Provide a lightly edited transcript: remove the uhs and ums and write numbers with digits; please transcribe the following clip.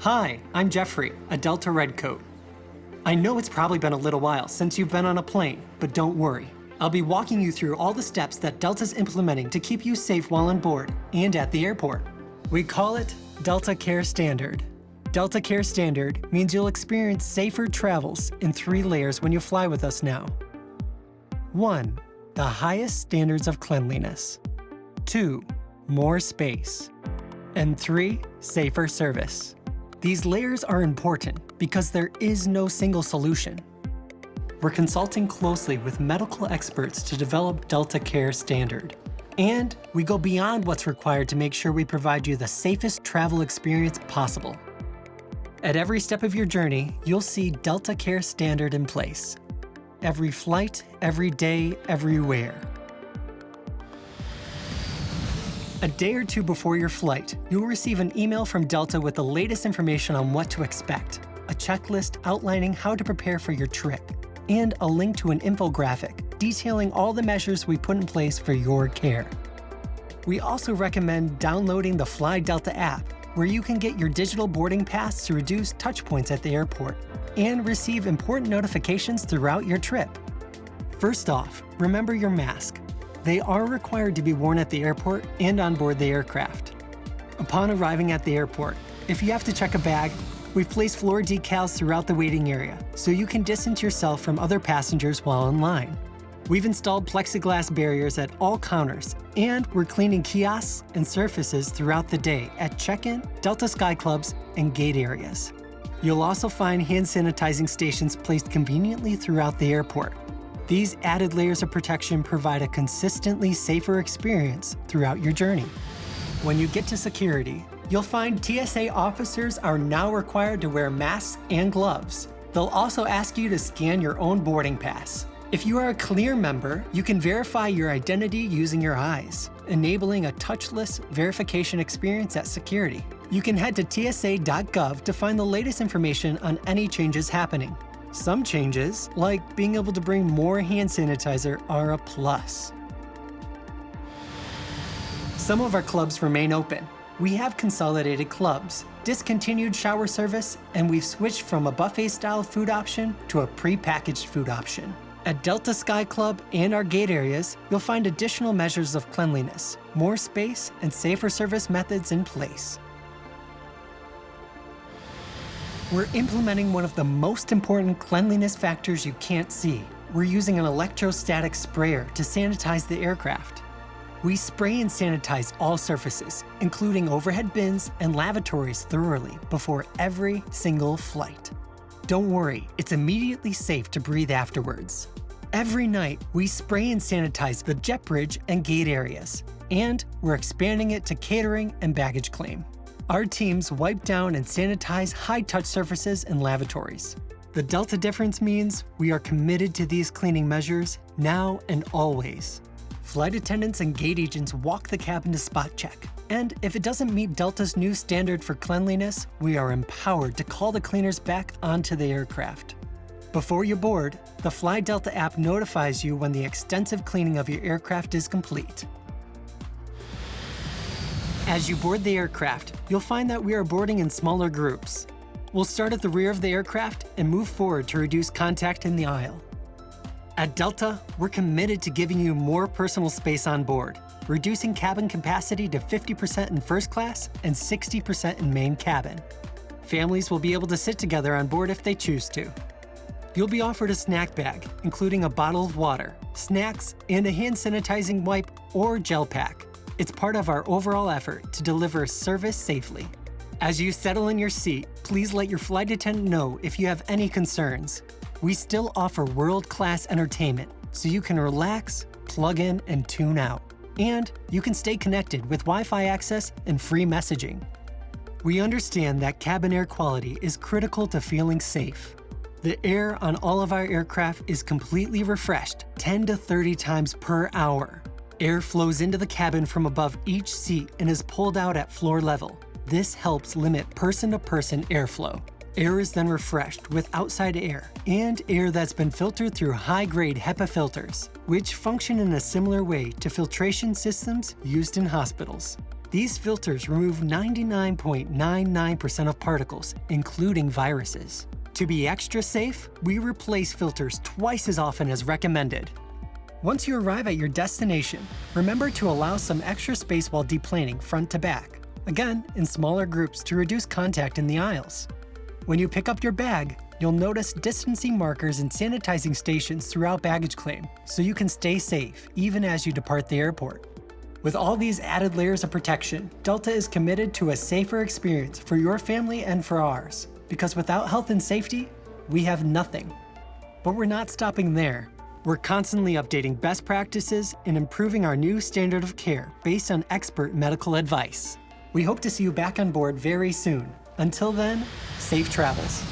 Hi, I'm Jeffrey, a Delta Redcoat. I know it's probably been a little while since you've been on a plane, but don't worry. I'll be walking you through all the steps that Delta's implementing to keep you safe while on board and at the airport. We call it Deltacare Standard. Deltacare Standard means you'll experience safer travels in 3 layers when you fly with us now. 1. The highest standards of cleanliness. 2. More space. And 3. Safer service. These layers are important because there is no single solution. We're consulting closely with medical experts to develop Deltacare Standard. And we go beyond what's required to make sure we provide you the safest travel experience possible. At every step of your journey, you'll see Deltacare Standard in place. Every flight, every day, everywhere. A day or 2 before your flight, you'll receive an email from Delta with the latest information on what to expect, a checklist outlining how to prepare for your trip, and a link to an infographic detailing all the measures we put in place for your care. We also recommend downloading the Fly Delta app, where you can get your digital boarding pass to reduce touch points at the airport and receive important notifications throughout your trip. First off, remember your mask. They are required to be worn at the airport and on board the aircraft. Upon arriving at the airport, if you have to check a bag, we've placed floor decals throughout the waiting area so you can distance yourself from other passengers while in line. We've installed plexiglass barriers at all counters, and we're cleaning kiosks and surfaces throughout the day at check-in, Delta Sky Clubs, and gate areas. You'll also find hand sanitizing stations placed conveniently throughout the airport. These added layers of protection provide a consistently safer experience throughout your journey. When you get to security, you'll find TSA officers are now required to wear masks and gloves. They'll also ask you to scan your own boarding pass. If you are a Clear member, you can verify your identity using your eyes, enabling a touchless verification experience at security. You can head to tsa.gov to find the latest information on any changes happening. Some changes, like being able to bring more hand sanitizer, are a plus. Some of our clubs remain open. We have consolidated clubs, discontinued shower service, and we've switched from a buffet-style food option to a pre-packaged food option. At Delta Sky Club and our gate areas, you'll find additional measures of cleanliness, more space, and safer service methods in place. We're implementing one of the most important cleanliness factors you can't see. We're using an electrostatic sprayer to sanitize the aircraft. We spray and sanitize all surfaces, including overhead bins and lavatories thoroughly before every single flight. Don't worry, it's immediately safe to breathe afterwards. Every night, we spray and sanitize the jet bridge and gate areas, and we're expanding it to catering and baggage claim. Our teams wipe down and sanitize high-touch surfaces and lavatories. The Delta difference means we are committed to these cleaning measures now and always. Flight attendants and gate agents walk the cabin to spot check. And if it doesn't meet Delta's new standard for cleanliness, we are empowered to call the cleaners back onto the aircraft. Before you board, the Fly Delta app notifies you when the extensive cleaning of your aircraft is complete. As you board the aircraft, you'll find that we are boarding in smaller groups. We'll start at the rear of the aircraft and move forward to reduce contact in the aisle. At Delta, we're committed to giving you more personal space on board, reducing cabin capacity to 50% in first class and 60% in main cabin. Families will be able to sit together on board if they choose to. You'll be offered a snack bag, including a bottle of water, snacks, and a hand sanitizing wipe or gel pack. It's part of our overall effort to deliver service safely. As you settle in your seat, please let your flight attendant know if you have any concerns. We still offer world-class entertainment, so you can relax, plug in, and tune out. And you can stay connected with Wi-Fi access and free messaging. We understand that cabin air quality is critical to feeling safe. The air on all of our aircraft is completely refreshed 10 to 30 times per hour. Air flows into the cabin from above each seat and is pulled out at floor level. This helps limit person-to-person airflow. Air is then refreshed with outside air and air that's been filtered through high-grade HEPA filters, which function in a similar way to filtration systems used in hospitals. These filters remove 99.99% of particles, including viruses. To be extra safe, we replace filters twice as often as recommended. Once you arrive at your destination, remember to allow some extra space while deplaning front to back, again in smaller groups to reduce contact in the aisles. When you pick up your bag, you'll notice distancing markers and sanitizing stations throughout baggage claim, so you can stay safe even as you depart the airport. With all these added layers of protection, Delta is committed to a safer experience for your family and for ours, because without health and safety, we have nothing. But we're not stopping there. We're constantly updating best practices and improving our new standard of care based on expert medical advice. We hope to see you back on board very soon. Until then, safe travels.